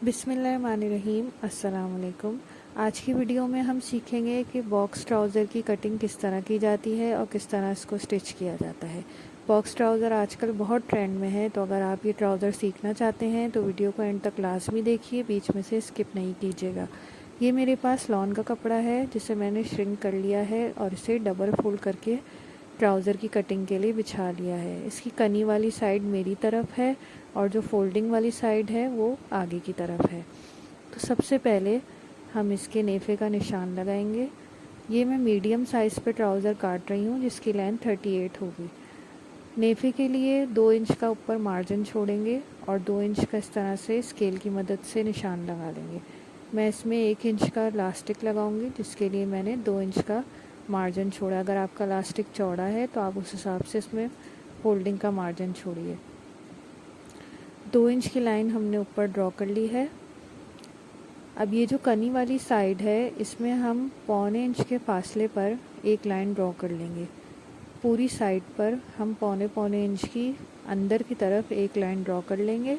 बिस्मिल्लाहिर्रहमानिर्रहीम। अस्सलाम वालेकुम। आज की वीडियो में हम सीखेंगे कि बॉक्स ट्राउज़र की कटिंग किस तरह की जाती है और किस तरह इसको स्टिच किया जाता है। बॉक्स ट्राउज़र आजकल बहुत ट्रेंड में है, तो अगर आप ये ट्राउज़र सीखना चाहते हैं तो वीडियो को एंड तक लाजमी देखिए, बीच में से स्किप नहीं कीजिएगा। ये मेरे पास लॉन का कपड़ा है जिसे मैंने श्रिंक कर लिया है और इसे डबल फोल्ड करके ट्राउज़र की कटिंग के लिए बिछा लिया है। इसकी कनी वाली साइड मेरी तरफ है और जो फोल्डिंग वाली साइड है वो आगे की तरफ है। तो सबसे पहले हम इसके नेफे का निशान लगाएंगे। ये मैं मीडियम साइज़ पे ट्राउज़र काट रही हूँ जिसकी लेंथ 38 होगी। नेफे के लिए 2 इंच का ऊपर मार्जिन छोड़ेंगे और 2 इंच का इस तरह से स्केल की मदद से निशान लगा लेंगे। मैं इसमें 1 इंच का इलास्टिक लगाऊंगी जिसके लिए मैंने 2 इंच का मार्जिन छोड़ा। अगर आपका इलास्टिक चौड़ा है तो आप उस हिसाब से इसमें फोल्डिंग का मार्जिन छोड़िए। 2 इंच की लाइन हमने ऊपर ड्रॉ कर ली है। अब ये जो कनी वाली साइड है इसमें हम 1.25 इंच के फासले पर एक लाइन ड्रॉ कर लेंगे। पूरी साइड पर हम 1.25 इंच की अंदर की तरफ एक लाइन ड्रॉ कर लेंगे।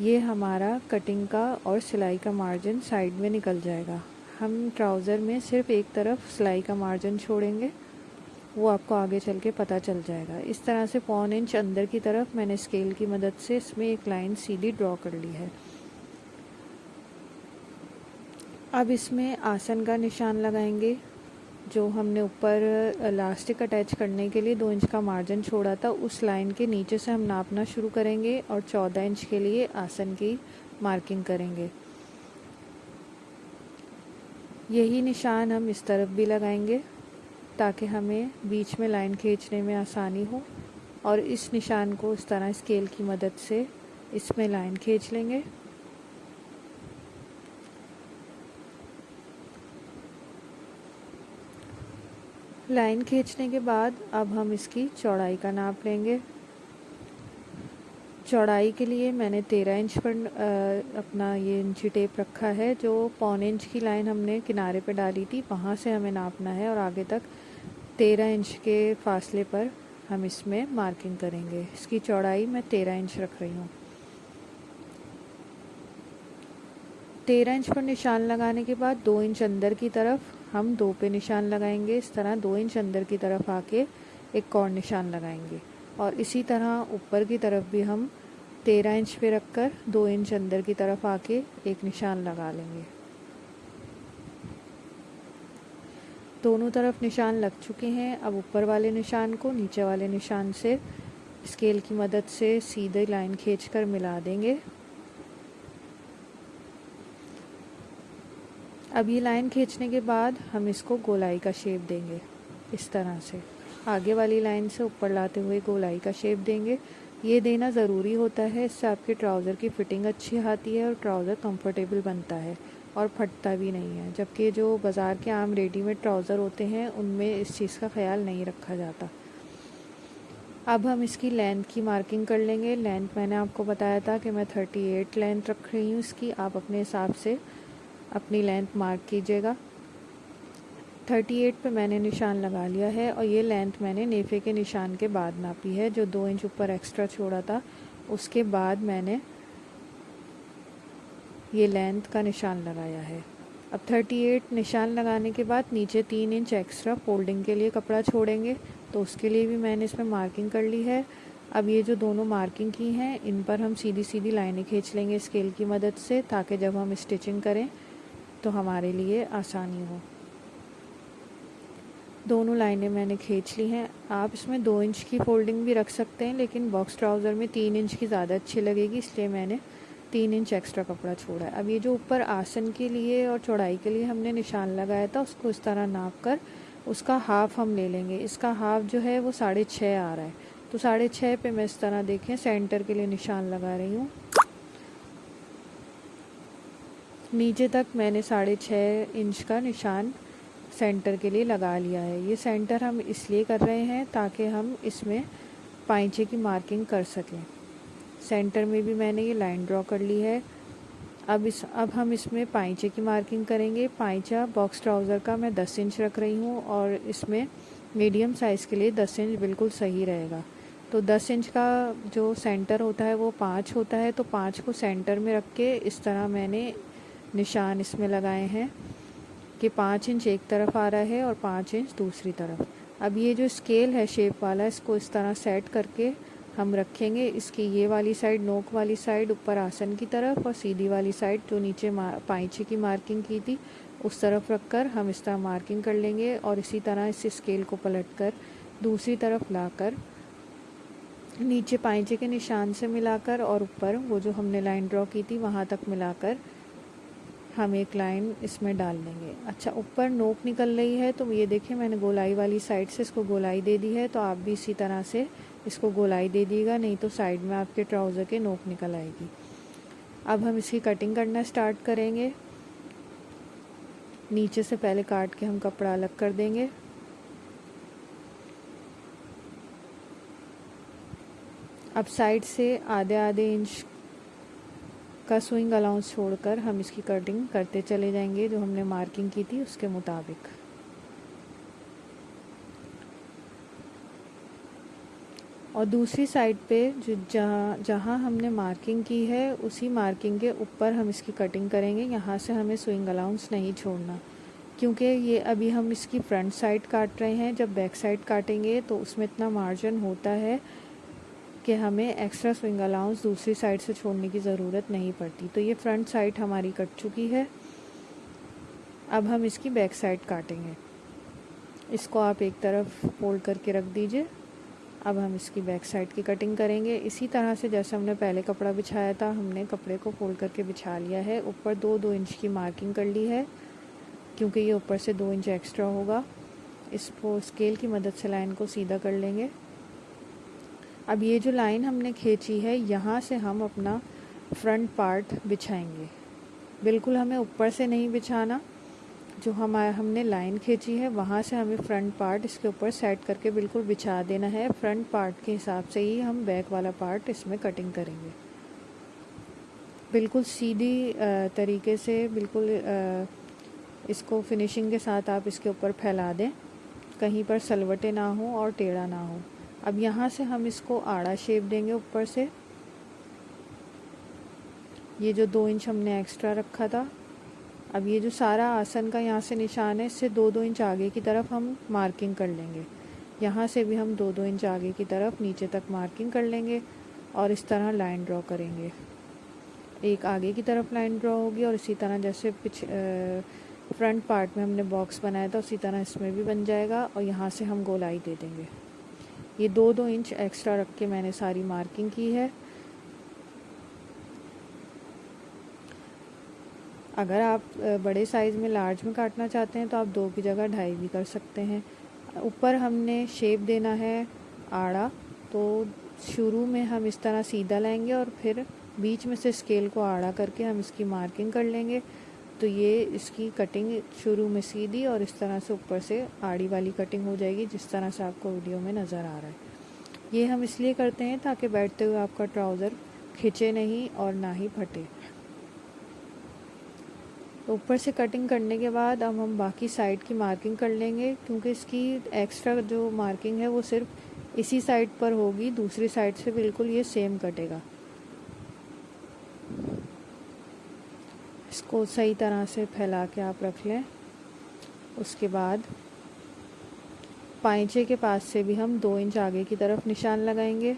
ये हमारा कटिंग का और सिलाई का मार्जिन साइड में निकल जाएगा। हम ट्राउज़र में सिर्फ एक तरफ सिलाई का मार्जिन छोड़ेंगे, वो आपको आगे चल के पता चल जाएगा। इस तरह से 1.25 इंच अंदर की तरफ मैंने स्केल की मदद से इसमें एक लाइन सीधी ड्रॉ कर ली है। अब इसमें आसन का निशान लगाएंगे। जो हमने ऊपर इलास्टिक अटैच करने के लिए 2 इंच का मार्जिन छोड़ा था, उस लाइन के नीचे से हम नापना शुरू करेंगे और 14 इंच के लिए आसन की मार्किंग करेंगे। यही निशान हम इस तरफ भी लगाएंगे ताकि हमें बीच में लाइन खींचने में आसानी हो, और इस निशान को इस तरह स्केल की मदद से इसमें लाइन खींच लेंगे। लाइन खींचने के बाद अब हम इसकी चौड़ाई का नाप लेंगे। चौड़ाई के लिए मैंने 13 इंच पर अपना ये इंची टेप रखा है। जो 1.25 इंच की लाइन हमने किनारे पे डाली थी वहाँ से हमें नापना है और आगे तक 13 इंच के फासले पर हम इसमें मार्किंग करेंगे। इसकी चौड़ाई मैं 13 इंच रख रही हूँ। 13 इंच पर निशान लगाने के बाद 2 इंच अंदर की तरफ हम 2 पे निशान लगाएंगे। इस तरह 2 इंच अंदर की तरफ आके एक और निशान लगाएंगे और इसी तरह ऊपर की तरफ भी हम 13 इंच पे रखकर 2 इंच अंदर की तरफ आके एक निशान लगा लेंगे। दोनों तरफ निशान लग चुके हैं। अब ऊपर वाले निशान को नीचे वाले निशान से स्केल की मदद से सीधे लाइन खींचकर मिला देंगे। अब ये लाइन खींचने के बाद हम इसको गोलाई का शेप देंगे। इस तरह से आगे वाली लाइन से ऊपर लाते हुए गोलाई का शेप देंगे। ये देना ज़रूरी होता है, इससे आपके ट्राउज़र की फ़िटिंग अच्छी आती है और ट्राउज़र कंफर्टेबल बनता है और फटता भी नहीं है। जबकि जो बाज़ार के आम रेडीमेड ट्राउज़र होते हैं उनमें इस चीज़ का ख्याल नहीं रखा जाता। अब हम इसकी लेंथ की मार्किंग कर लेंगे। लेंथ मैंने आपको बताया था कि मैं 38 लेंथ रख रही हूँ इसकी। आप अपने हिसाब से अपनी लेंथ मार्क कीजिएगा। 38 पे मैंने निशान लगा लिया है और ये लेंथ मैंने नेफे के निशान के बाद नापी है। जो 2 इंच ऊपर एक्स्ट्रा छोड़ा था उसके बाद मैंने ये लेंथ का निशान लगाया है। अब 38 निशान लगाने के बाद नीचे 3 इंच एक्स्ट्रा फोल्डिंग के लिए कपड़ा छोड़ेंगे, तो उसके लिए भी मैंने इसमें मार्किंग कर ली है। अब ये जो दोनों मार्किंग की हैं इन पर हम सीधी सीधी लाइनें खींच लेंगे स्केल की मदद से, ताकि जब हम स्टिचिंग करें तो हमारे लिए आसानी हो। दोनों लाइनें मैंने खींच ली हैं। आप इसमें 2 इंच की फोल्डिंग भी रख सकते हैं, लेकिन बॉक्स ट्राउज़र में 3 इंच की ज़्यादा अच्छी लगेगी, इसलिए मैंने 3 इंच एक्स्ट्रा कपड़ा छोड़ा है। अब ये जो ऊपर आसन के लिए और चौड़ाई के लिए हमने निशान लगाया था उसको इस तरह नाप कर उसका हाफ हम ले लेंगे। इसका हाफ जो है वो 6.5 आ रहा है, तो 6.5 पे मैं इस तरह देखें सेंटर के लिए निशान लगा रही हूँ। नीचे तक मैंने 6.5 इंच का निशान सेंटर के लिए लगा लिया है। ये सेंटर हम इसलिए कर रहे हैं ताकि हम इसमें पाइंचे की मार्किंग कर सकें। सेंटर में भी मैंने ये लाइन ड्रॉ कर ली है। अब हम इसमें पाइंचे की मार्किंग करेंगे। पाइंचा बॉक्स ट्राउज़र का मैं 10 इंच रख रही हूँ और इसमें मीडियम साइज़ के लिए 10 इंच बिल्कुल सही रहेगा। तो 10 इंच का जो सेंटर होता है वो 5 होता है, तो 5 को सेंटर में रख के इस तरह मैंने निशान इसमें लगाए हैं कि 5 इंच एक तरफ आ रहा है और 5 इंच दूसरी तरफ। अब ये जो स्केल है शेप वाला, इसको इस तरह सेट करके हम रखेंगे। इसकी ये वाली साइड, नोक वाली साइड ऊपर आसन की तरफ, और सीधी वाली साइड जो नीचे पाइचे की मार्किंग की थी उस तरफ रखकर हम इस तरह मार्किंग कर लेंगे। और इसी तरह इस स्केल को पलटकर दूसरी तरफ लाकर नीचे पाइचे के निशान से मिलाकर और ऊपर वो जो हमने लाइन ड्रॉ की थी वहाँ तक मिलाकर हम एक लाइन इसमें डाल लेंगे। अच्छा, ऊपर नोक निकल रही है तो ये देखिए मैंने गोलाई वाली साइड से इसको गोलाई दे दी है, तो आप भी इसी तरह से इसको गोलाई दे दीजिएगा, नहीं तो साइड में आपके ट्राउज़र के नोक निकल आएगी। अब हम इसकी कटिंग करना स्टार्ट करेंगे। नीचे से पहले काट के हम कपड़ा अलग कर देंगे। अब साइड से आधे आधे इंच का स्विंग अलाउंस छोड़कर हम इसकी कटिंग करते चले जाएंगे जो हमने मार्किंग की थी उसके मुताबिक। और दूसरी साइड पे जो जहाँ हमने मार्किंग की है उसी मार्किंग के ऊपर हम इसकी कटिंग करेंगे। यहाँ से हमें स्विंग अलाउंस नहीं छोड़ना, क्योंकि ये अभी हम इसकी फ्रंट साइड काट रहे हैं। जब बैक साइड काटेंगे तो उसमें इतना मार्जिन होता है कि हमें एक्स्ट्रा स्विंग अलाउंस दूसरी साइड से छोड़ने की ज़रूरत नहीं पड़ती। तो ये फ्रंट साइड हमारी कट चुकी है। अब हम इसकी बैक साइड काटेंगे। इसको आप एक तरफ फोल्ड करके रख दीजिए। अब हम इसकी बैक साइड की कटिंग करेंगे। इसी तरह से जैसे हमने पहले कपड़ा बिछाया था, हमने कपड़े को फोल्ड करके बिछा लिया है। ऊपर 2-2 इंच की मार्किंग कर ली है, क्योंकि ये ऊपर से 2 इंच एक्स्ट्रा होगा। इसको स्केल की मदद से लाइन को सीधा कर लेंगे। अब ये जो लाइन हमने खींची है, यहाँ से हम अपना फ्रंट पार्ट बिछाएंगे। बिल्कुल हमें ऊपर से नहीं बिछाना, जो हमने लाइन खींची है वहाँ से हमें फ्रंट पार्ट इसके ऊपर सेट करके बिल्कुल बिछा देना है। फ्रंट पार्ट के हिसाब से ही हम बैक वाला पार्ट इसमें कटिंग करेंगे। बिल्कुल सीधी तरीके से, बिल्कुल इसको फिनिशिंग के साथ आप इसके ऊपर फैला दें, कहीं पर सलवटे ना हो और टेढ़ा ना हो। अब यहाँ से हम इसको आड़ा शेप देंगे ऊपर से। ये जो 2 इंच हमने एक्स्ट्रा रखा था, अब ये जो सारा आसन का यहाँ से निशान है, इससे 2-2 इंच आगे की तरफ हम मार्किंग कर लेंगे। यहाँ से भी हम 2-2 इंच आगे की तरफ नीचे तक मार्किंग कर लेंगे और इस तरह लाइन ड्रॉ करेंगे। एक आगे की तरफ लाइन ड्रॉ होगी और इसी तरह जैसे फ्रंट पार्ट में हमने बॉक्स बनाया था उसी तरह इसमें भी बन जाएगा। और यहाँ से हम गोलाई दे देंगे। ये 2-2 इंच एक्स्ट्रा रख के मैंने सारी मार्किंग की है। अगर आप बड़े साइज़ में, लार्ज में काटना चाहते हैं तो आप 2 की जगह 2.5 भी कर सकते हैं। ऊपर हमने शेप देना है आड़ा, तो शुरू में हम इस तरह सीधा लाएंगे और फिर बीच में से स्केल को आड़ा करके हम इसकी मार्किंग कर लेंगे। तो ये इसकी कटिंग शुरू में सीधी और इस तरह से ऊपर से आड़ी वाली कटिंग हो जाएगी, जिस तरह से आपको वीडियो में नज़र आ रहा है। ये हम इसलिए करते हैं ताकि बैठते हुए आपका ट्राउज़र खिंचे नहीं और ना ही फटे। तो ऊपर से कटिंग करने के बाद अब हम बाकी साइड की मार्किंग कर लेंगे, क्योंकि इसकी एक्स्ट्रा जो मार्किंग है वो सिर्फ इसी साइड पर होगी, दूसरी साइड से बिल्कुल ये सेम कटेगा। इसको सही तरह से फैला के आप रख लें। उसके बाद पाइचे के पास से भी हम 2 इंच आगे की तरफ निशान लगाएंगे।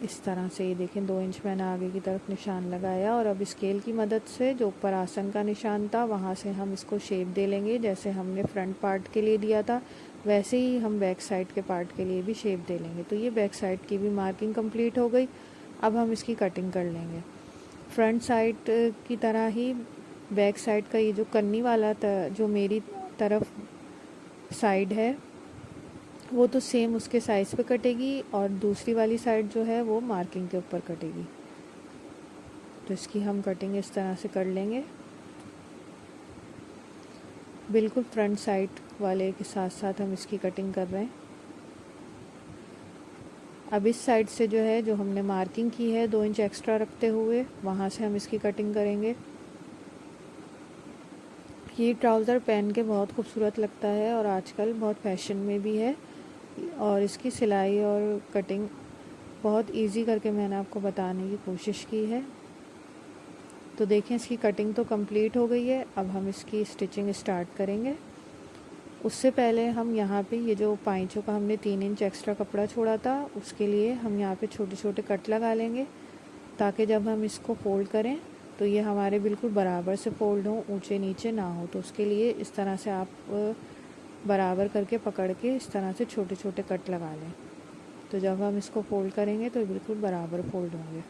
इस तरह से ये देखें 2 इंच मैंने आगे की तरफ निशान लगाया। और अब स्केल की मदद से जो ऊपर आसन का निशान था वहाँ से हम इसको शेप दे लेंगे। जैसे हमने फ्रंट पार्ट के लिए दिया था वैसे ही हम बैक साइड के पार्ट के लिए भी शेप दे लेंगे। तो ये बैक साइड की भी मार्किंग कंप्लीट हो गई। अब हम इसकी कटिंग कर लेंगे। फ्रंट साइड की तरह ही बैक साइड का ये जो कन्नी वाला जो मेरी तरफ साइड है वो तो सेम उसके साइज़ पे कटेगी और दूसरी वाली साइड जो है वो मार्किंग के ऊपर कटेगी। तो इसकी हम कटिंग इस तरह से कर लेंगे, बिल्कुल फ्रंट साइड वाले के साथ साथ हम इसकी कटिंग कर रहे हैं। अब इस साइड से जो है, जो हमने मार्किंग की है 2 इंच एक्स्ट्रा रखते हुए, वहाँ से हम इसकी कटिंग करेंगे। ये ट्राउज़र पहन के बहुत खूबसूरत लगता है और आजकल बहुत फैशन में भी है। और इसकी सिलाई और कटिंग बहुत इजी करके मैंने आपको बताने की कोशिश की है। तो देखें, इसकी कटिंग तो कंप्लीट हो गई है। अब हम इसकी स्टिचिंग स्टार्ट करेंगे। उससे पहले हम यहाँ पे ये जो पाइचों का हमने 3 इंच एक्स्ट्रा कपड़ा छोड़ा था, उसके लिए हम यहाँ पे छोटे छोटे कट लगा लेंगे, ताकि जब हम इसको फोल्ड करें तो ये हमारे बिल्कुल बराबर से फोल्ड हो, ऊंचे नीचे ना हो। तो उसके लिए इस तरह से आप बराबर करके पकड़ के इस तरह से छोटे छोटे कट लगा लें। तो जब हम इसको फोल्ड करेंगे तो बिल्कुल बराबर फोल्ड होंगे।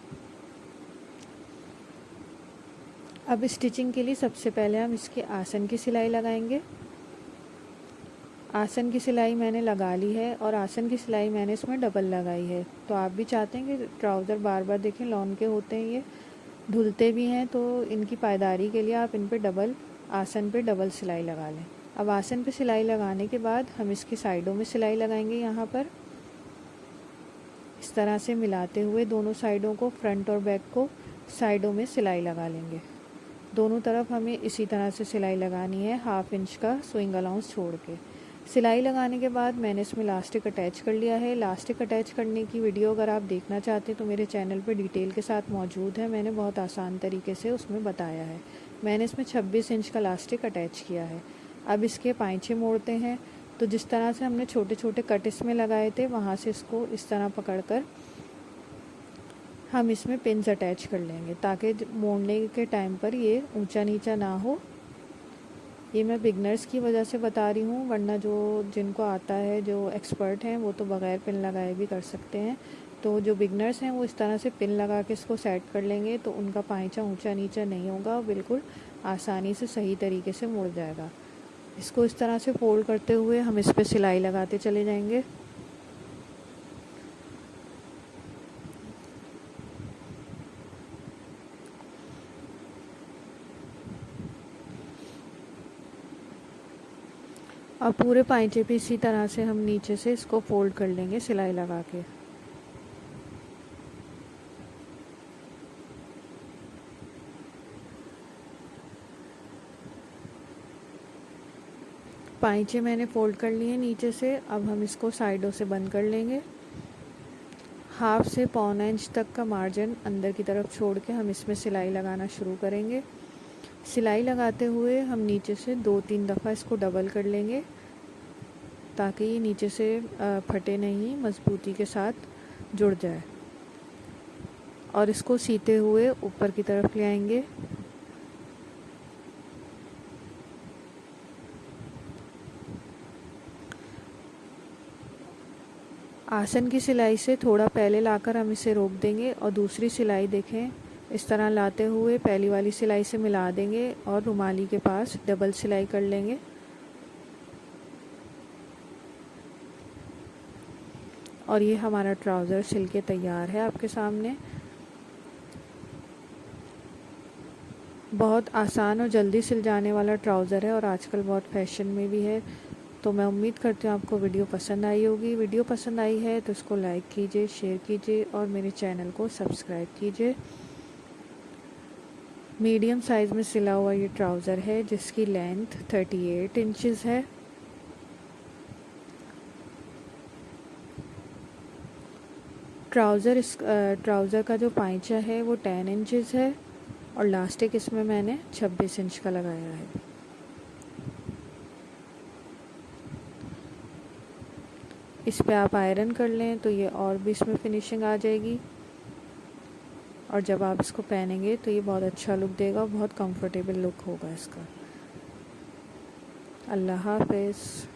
अब स्टिचिंग के लिए सबसे पहले हम इसके आसन की सिलाई लगाएंगे। आसन की सिलाई मैंने लगा ली है और आसन की सिलाई मैंने इसमें डबल लगाई है। तो आप भी चाहते हैं कि ट्राउज़र बार बार देखें लॉन के होते हैं, ये धुलते भी हैं, तो इनकी पायदारी के लिए आप इन पे आसन पे डबल सिलाई लगा लें। अब आसन पे सिलाई लगाने के बाद हम इसकी साइडों में सिलाई लगाएंगे। यहाँ पर इस तरह से मिलाते हुए दोनों साइडों को, फ्रंट और बैक को साइडों में सिलाई लगा लेंगे। दोनों तरफ हमें इसी तरह से सिलाई लगानी है, 1/2 इंच का स्विंग अलाउंस छोड़ के। सिलाई लगाने के बाद मैंने इसमें इलास्टिक अटैच कर लिया है। इलास्टिक अटैच करने की वीडियो अगर आप देखना चाहते हैं तो मेरे चैनल पर डिटेल के साथ मौजूद है। मैंने बहुत आसान तरीके से उसमें बताया है। मैंने इसमें 26 इंच का इलास्टिक अटैच किया है। अब इसके पाइचे मोड़ते हैं। तो जिस तरह से हमने छोटे छोटे कट इसमें लगाए थे, वहाँ से इसको इस तरह पकड़कर हम इसमें पिन्स अटैच कर लेंगे, ताकि मोड़ने के टाइम पर ये ऊंचा नीचा ना हो। ये मैं बिगनर्स की वजह से बता रही हूँ, वरना जिनको आता है, जो एक्सपर्ट हैं, वो तो बग़ैर पिन लगाए भी कर सकते हैं। तो जो बिगनर्स हैं वो इस तरह से पिन लगा के इसको सेट कर लेंगे, तो उनका पाइचा ऊंचा नीचा नहीं होगा, बिल्कुल आसानी से सही तरीके से मुड़ जाएगा। इसको इस तरह से फोल्ड करते हुए हम इस पर सिलाई लगाते चले जाएंगे। अब पूरे पाइचे पे इसी तरह से हम नीचे से इसको फोल्ड कर लेंगे सिलाई लगा के। पाइचे मैंने फोल्ड कर लिए नीचे से। अब हम इसको साइडों से बंद कर लेंगे। 1/2 से 1.25 इंच तक का मार्जिन अंदर की तरफ छोड़ के हम इसमें सिलाई लगाना शुरू करेंगे। सिलाई लगाते हुए हम नीचे से 2-3 दफ़ा इसको डबल कर लेंगे, ताकि ये नीचे से फटे नहीं, मज़बूती के साथ जुड़ जाए। और इसको सीते हुए ऊपर की तरफ ले आएंगे। आसन की सिलाई से थोड़ा पहले लाकर हम इसे रोक देंगे और दूसरी सिलाई देखें, इस तरह लाते हुए पहली वाली सिलाई से मिला देंगे और रुमाली के पास डबल सिलाई कर लेंगे। और ये हमारा ट्राउज़र सिल के तैयार है आपके सामने। बहुत आसान और जल्दी सिल जाने वाला ट्राउज़र है और आजकल बहुत फैशन में भी है। तो मैं उम्मीद करती हूँ आपको वीडियो पसंद आई होगी। वीडियो पसंद आई है तो इसको लाइक कीजिए, शेयर कीजिए और मेरे चैनल को सब्सक्राइब कीजिए। मीडियम साइज़ में सिला हुआ ये ट्राउज़र है, जिसकी लेंथ 38 इंचज़ है। ट्राउज़र का जो पाइचा है वो 10 इंचज़ है और इलास्टिक इसमें मैंने 26 इंच का लगाया है। इस पे आप आयरन कर लें तो ये और भी इसमें फिनिशिंग आ जाएगी, और जब आप इसको पहनेंगे तो ये बहुत अच्छा लुक देगा, बहुत कंफर्टेबल लुक होगा इसका। अल्लाह हाफ़िज़।